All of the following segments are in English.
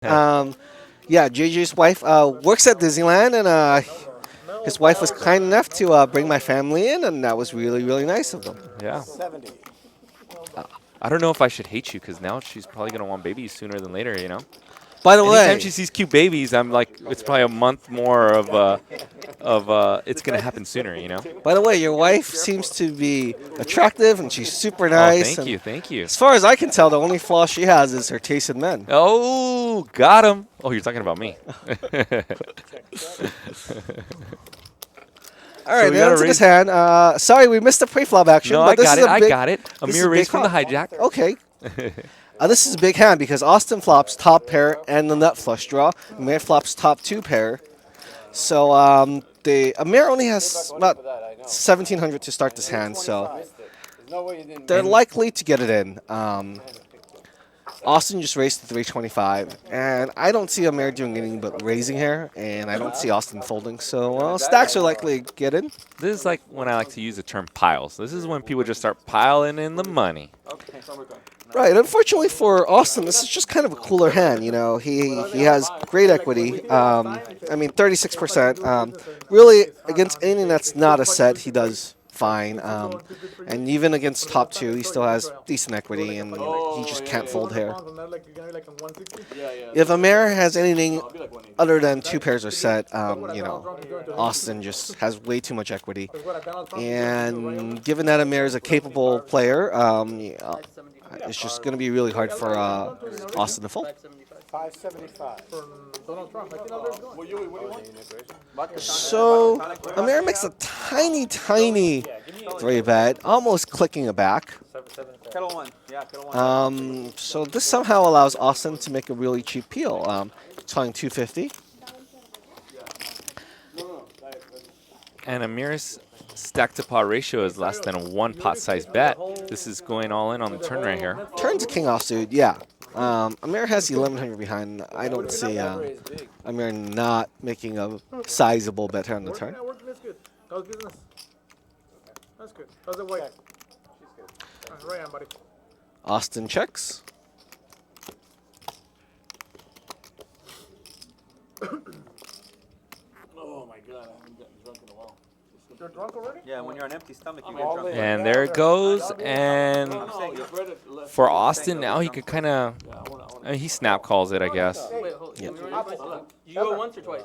Yeah, JJ's wife works at Disneyland, and his wife was kind enough to bring my family in, and that was really, really nice of them. Yeah. I don't know if I should hate you because now she's probably gonna want babies sooner than later. By the Anytime way, she sees cute babies, I'm like, it's probably a month more of it's gonna happen sooner. your wife seems to be attractive, and she's super Oh, nice. thank And you, thank you. as far as I can tell, the only flaw she has is her taste in men. Oh, got him. Oh, you're talking about me. All right, we now gotta to this raise- hand. Sorry, we missed the pre-flop action. No, but I this got is it. a I big, got it. this is Amir a raised big from the flop. hijack. Okay. This is a big hand because Austin flops top pair and the nut flush draw. Amir flops top two pair. So Amir only has about 1,700 to start this hand, so they're likely to get it in. Austin just raised to 325, and I don't see Amir doing anything but raising here, and I don't see Austin folding, so stacks are likely to get in. This is like when I like to use the term piles. This is when people just start piling in the money. Right. Unfortunately for Austin, this is just kind of a cooler hand. He has great equity. 36%. Really, against anything that's not a set, he does fine. And even against top two, he still has decent equity, and he just can't fold here. If Amir has anything other than two pairs are set, Austin just has way too much equity. And given that Amir is a capable player, it's just going to be really hard for Austin to fold. 575. So Amir makes a tiny, tiny three bet, almost clicking a back. So this somehow allows Austin to make a really cheap peel, trying 250. And Amir's stack to pot ratio is less than a one pot size bet. This is going all in on the turn right here. Turn to king offsuit, yeah. Amir has 1,100 behind. I don't see Amir not making a sizable bet here on the turn. That's good. That was business. That's good. How's the white? Right on, buddy. Austin checks. Oh my god, I haven't gotten drunk in a while. You're drunk already? Yeah, when you're on empty stomach, you get drunk. And there it goes. And for Austin now, he could kind of, he snap calls it, I guess. Wait, hold. Yeah. You go once or twice?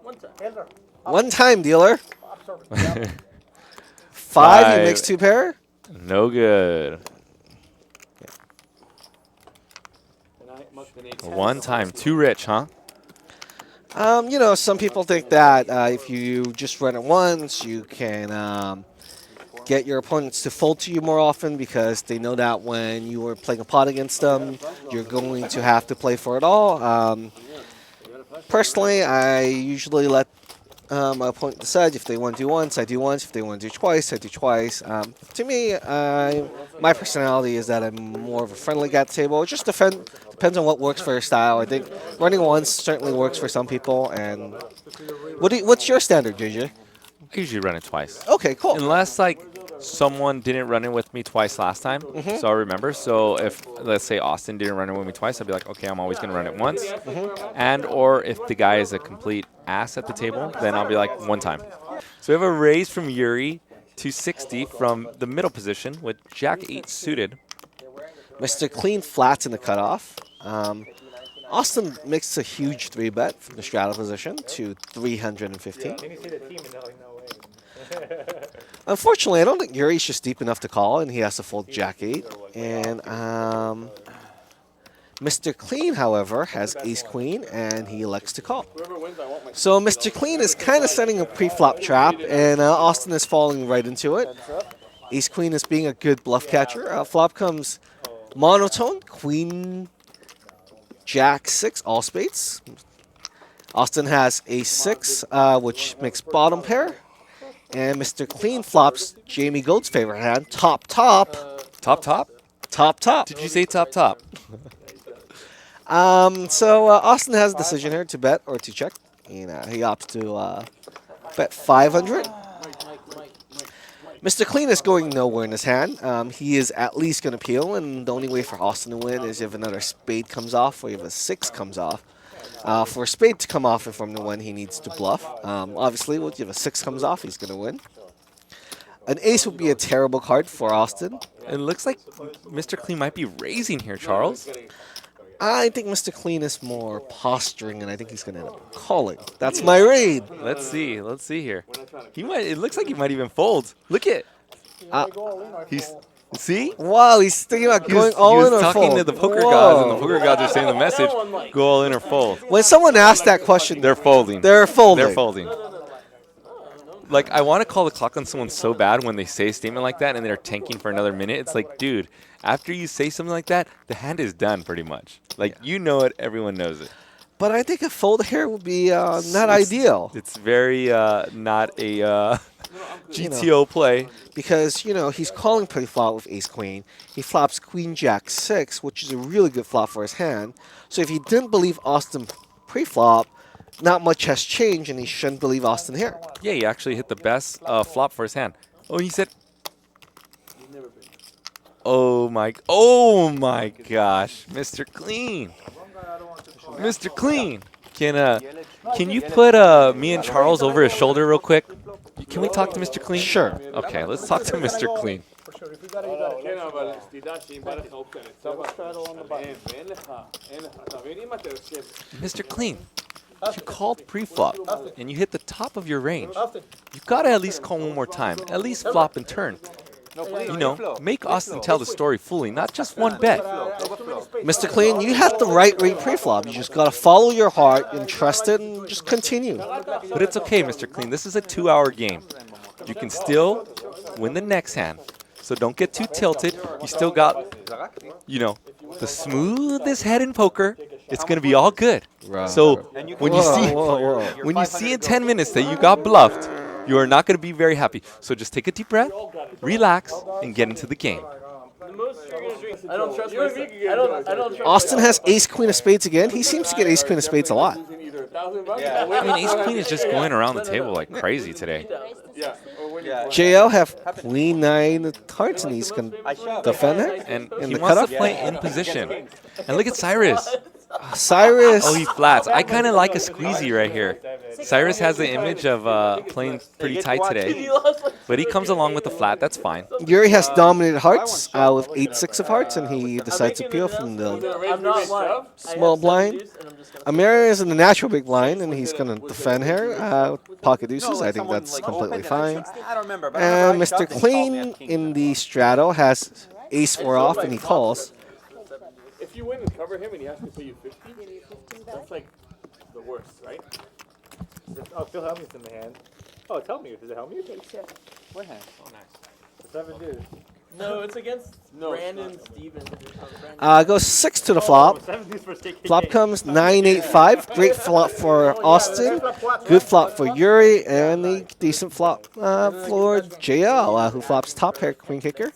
One time. One time, dealer. 5, Five. he makes two pair. No good. One time, too rich, huh? Some people think that if you just run it once, you can get your opponents to fold to you more often because they know that when you are playing a pot against them, you're going to have to play for it all. Personally, I usually let my opponent decide if they want to do once, I do once. If they want to do twice, I do twice. To me, my personality is that I'm more of a friendly guy at the table. It just depends on what works for your style. I think running once certainly works for some people. And what's your standard, JJ? I usually run it twice. Okay, cool. Unless, like, someone didn't run it with me twice last time, so I remember. So if, let's say, Austin didn't run it with me twice, I'd be like, okay, I'm always going to run it once. And or if the guy is a complete ass at the table, then I'll be like, one time. So we have a raise from Yuri to 60 from the middle position with Jack-8 suited. Mr. Clean flats in the cutoff. Austin makes a huge 3-bet from the straddle position to 315. Unfortunately, I don't think Yuri's just deep enough to call, and he has to fold Jack-8. And Mr. Clean, however, has Ace-Queen, and he elects to call. So Mr. Clean is kind of setting a pre-flop trap, and Austin is falling right into it. Ace-Queen is being a good bluff catcher. Flop comes monotone, Queen, Jack-6, all spades. Austin has Ace-6, which makes bottom pair. And Mr. Clean flops Jamie Gold's favorite hand, top, top. Top, top? Top, top. Did you say top, top? So Austin has a decision here to bet or to check. And he opts to bet 500. Mr. Clean is going nowhere in his hand. He is at least going to peel, and the only way for Austin to win is if another spade comes off or if a 6 comes off. For a spade to come off and from the 1, he needs to bluff. Obviously, if a 6 comes off, he's going to win. An ace would be a terrible card for Austin. It looks like Mr. Clean might be raising here, Charles. I think Mr. Clean is more posturing, and I think he's going to end up calling. That's my read. Let's see. Let's see here. He might. It looks like he might even fold. Look at. He's. See? Wow, he's thinking about going all he in was or talking fold. to the poker Whoa. gods, and the poker gods are saying the message: go all in or fold. When someone asks that question, They're folding. they're folding. They're folding. Like, I want to call the clock on someone so bad when they say a statement like that and they're tanking for another minute. It's like, dude, after you say something like that, the hand is done pretty much. Like, you know it, everyone knows it. But I think a fold here would be not ideal. It's very not a GTO play. Because, he's calling pre-flop with ace-queen. He flops queen-jack 6, which is a really good flop for his hand. So if he didn't believe Austin pre-flop, not much has changed, and he shouldn't believe Austin here. Yeah, he actually hit the best flop for his hand. Oh, he said... Oh my gosh, Mr. Clean. Mr. Clean. Can you put me and Charles over his shoulder real quick? Can we talk to Mr. Clean? Sure. Okay, let's talk to Mr. Clean. For sure. If you got it, you got it. Mr. Clean, you called pre-flop, and you hit the top of your range. Austin. You've got to at least call one more time. At least flop and turn. Make Austin tell the story fully, not just one bet. Mr. Clean, you have the right read pre-flop. You just got to follow your heart and trust it and just continue. But it's okay, Mr. Clean. This is a 2-hour game. You can still win the next hand. So don't get too tilted. You still got, the smoothest head in poker. It's going to be all good. Right. So when you see in 10 minutes that you got bluffed, you are not going to be very happy. So just take a deep breath, relax, and get into the game. I don't trust myself. I don't trust Austin has ace-queen of spades again. He seems to get ace-queen of spades a lot. I mean, ace-queen is just going around the table like crazy today. JL have queen 9 of hearts, and he's going to defend it. And In he the wants cutoff? to play in position. And look at Cyrus. Cyrus. Oh, he flats. I kind of like a squeezy right here. Cyrus has the image of playing pretty tight today, but he comes along with the flat. That's fine. Yuri has dominated hearts with 8-6 of hearts, and he decides to peel from the I'm not lying. small blind. Amir is in the natural big blind, and he's going to defend here. Pocket deuces, I think that's completely fine. I don't remember. But And Mr. Clean in the straddle has ace-4 off, and he calls. If you win and cover him and he has to pay you 50, that's like the worst, right? Oh, Phil Helmuth's in the hand. Oh, tell me. Does it help me? What hand? Oh, nice. The 7 dudes. No, it's against No, it's Brandon not. Stevens. Goes 6 to the flop. 7 dudes for KK. Flop comes 9-8-5. Great flop for Austin. Good flop for Yuri, and a decent flop for JL, who flops top pair queen kicker.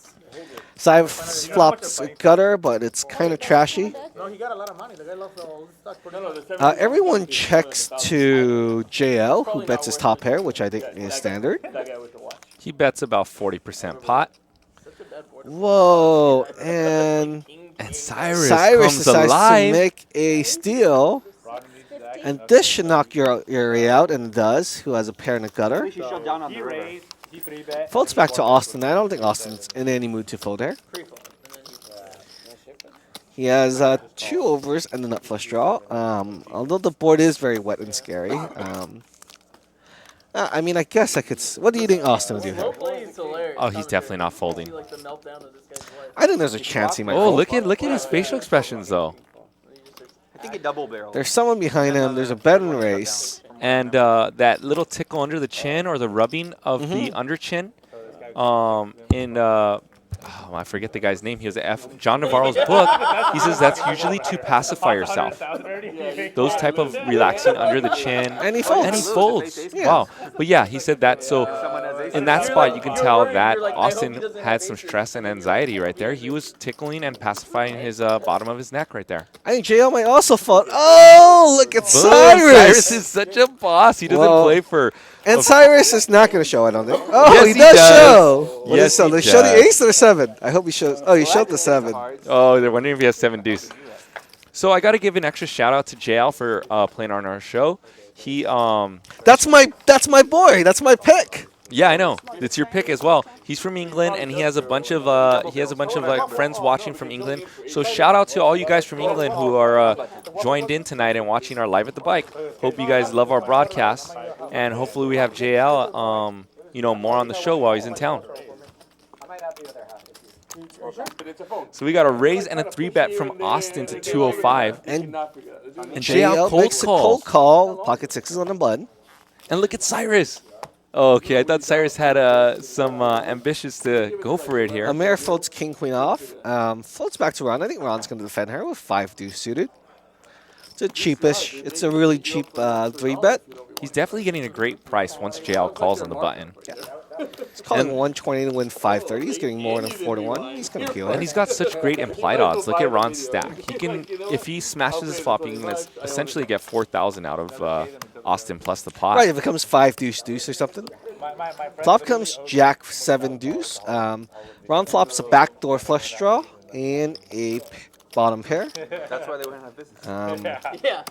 Cyrus flops gutter, but it's kind of trashy. No, he got a lot of money. The guy loves all this stock. No, the 7 Everyone checks to JL, who bets his top pair, which I think is standard. that guy with the watch. He bets about 40% pot. Whoa, and Cyrus Cyrus comes decides alive. to make a steal. And this should knock Yuri out, and it does, who has a pair and a gutter. We should shut down on the river. Folds back to Austin. I don't think Austin's in any mood to fold here. He has 2 overs and a nut flush draw. Although the board is very wet and scary. I mean, I guess I could... What do you think Austin would do here? Oh, he's definitely not folding. I think there's a chance he might Oh, fold. look at his facial expressions, though. I think he double barreled. There's someone behind him. There's a bet and race. And that little tickle under the chin or the rubbing of the under chin I forget the guy's name. He was John Navarro's book. He says that's usually to pacify yourself. Those type of relaxing under the chin. And he folds. And he folds. Yeah. Wow. But yeah, he said that. So in that spot, you can tell that Austin had some stress and anxiety right there. He was tickling and pacifying his bottom of his neck right there. I think JL might also fold. Oh, look at Boom, Cyrus. Cyrus is such a boss. He doesn't play for. And Cyrus is not going to show, I don't think. Oh, Yes, he he does does. show. What Yes, does he show? he Does he show the does. ace or the 7? I hope he shows. Oh, he showed the 7. Oh, they're wondering if he has 7 deuce. So I got to give an extra shout out to JL for playing on our show. He That's my boy. That's my pick. Yeah, I know. It's your pick as well. He's from England, and he has a bunch of like friends watching from England. So shout out to all you guys from England who are joined in tonight and watching our Live at the Bike. Hope you guys love our broadcast, and hopefully we have JL, more on the show while he's in town. So we got a raise and a 3-bet from Austin to 205, And and JL cold makes a calls. cold call. Pocket 6s on the button. And look at Cyrus. Oh, okay, I thought Cyrus had some ambitions to go for it here. Amir folds king queen off. Floats back to Ron. I think Ron's going to defend her with 5 deuce suited. It's a cheapish. It's a really cheap 3-bet. He's definitely getting a great price once JL calls on the button. He's calling 120 to win 530. He's getting more than 4 to 1. He's going to peel And it. he's got such great implied odds. Look at Ron's stack. He can, if he smashes his flop, he can essentially get 4,000 out of Austin plus the pot. Right, if it comes 5 deuce deuce or something. Flop comes jack 7 deuce. Ron flops a backdoor flush draw and a bottom pair. That's why they wouldn't have business. Yeah.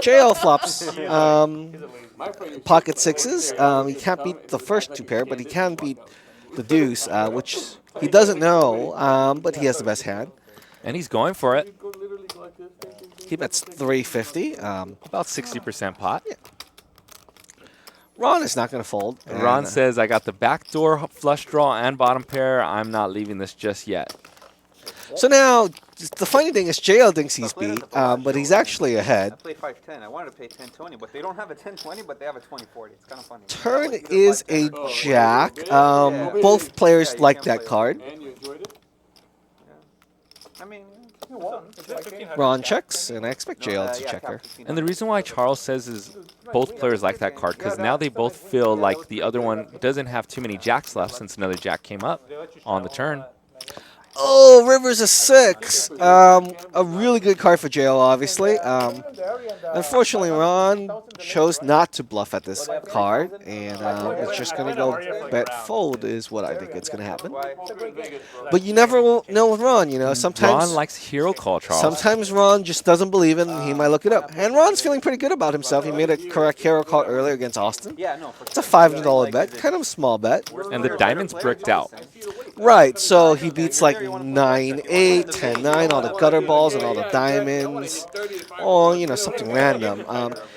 JL flops pocket 6s. He can't beat the first 2 pair, but he can beat the deuce, which he doesn't know, but he has the best hand. And he's going for it. He bets 350. About 60% pot. Ron is not going to fold. And Ron says, I got the backdoor flush draw and bottom pair. I'm not leaving this just yet. So now, the funny thing is JL thinks he's beat, but he's actually ahead. I played 5-10. I wanted to pay 10-20, but they don't have a 10-20, but they have a 20-40. It's kind of funny. Turn is a jack. Both players like that card. And you enjoyed it? I mean, Ron checks, and I expect JL to check her. And the reason why Charles says is both players like that card because now they both feel like the other one doesn't have too many jacks left since another jack came up on the turn. Oh, River's a 6. A really good card for JL, obviously. Unfortunately, Ron chose not to bluff at this card, and it's just going to go bet fold is what I think it's going to happen. But you never will know with Ron, Sometimes Ron likes hero call, Charles. Sometimes Ron just doesn't believe it, and he might look it up. And Ron's feeling pretty good about himself. He made a correct hero call earlier against Austin. It's a $500 bet, kind of a small bet. And the diamond's bricked out. Right, so he beats like 9-8, 10-9, all the gutter balls and all the diamonds, or something random.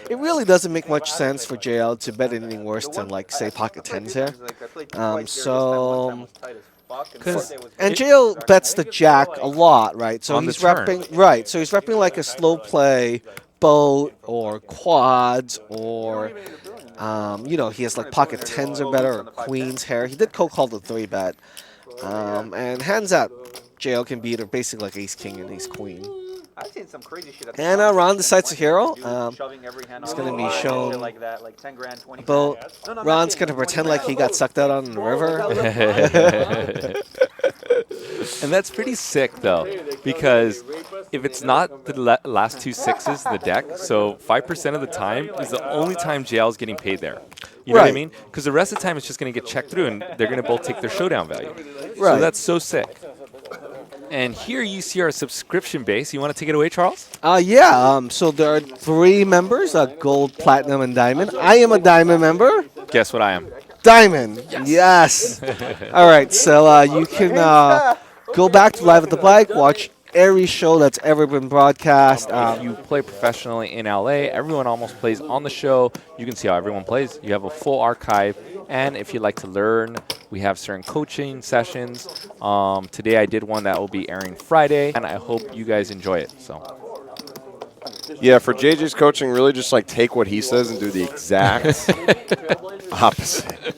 It really doesn't make much sense for JL to bet anything worse than like say pocket 10s here. And JL bets the jack a lot, right? So On the he's turn. repping So he's repping like a slow play boat or quads or he has like pocket 10s or better or queens here. He did call the 3-bet. And hands that JL can beat are basically like ace king and ace queen. I've seen some crazy shit. And Ron decides to hero. It's gonna be shown like that, like 10 grand, 20 Boat. grand. No, not Ron's kidding. gonna pretend like he got sucked out on the river. And that's pretty sick, though, because if it's not the last 2 6s of the deck, so 5% of the time is the only time JL's getting paid there. You know what I Right. mean? Because the rest of the time it's just going to get checked through, and they're going to both take their showdown value. So Right. that's so sick. And here you see our subscription base. You want to take it away, Charles? So there are 3 members, gold, platinum, and diamond. I am a diamond member. Guess what I am? Diamond. Yes. All right. So you can go back to Live at the Bike, watch every show that's ever been broadcast. If you play professionally in LA, everyone almost plays on the show. You can see how everyone plays. You have a full archive. And if you'd like to learn, we have certain coaching sessions. Today I did one that will be airing Friday, and I hope you guys enjoy it. So. Yeah, for JJ's coaching, really just like take what he says and do the exact opposite.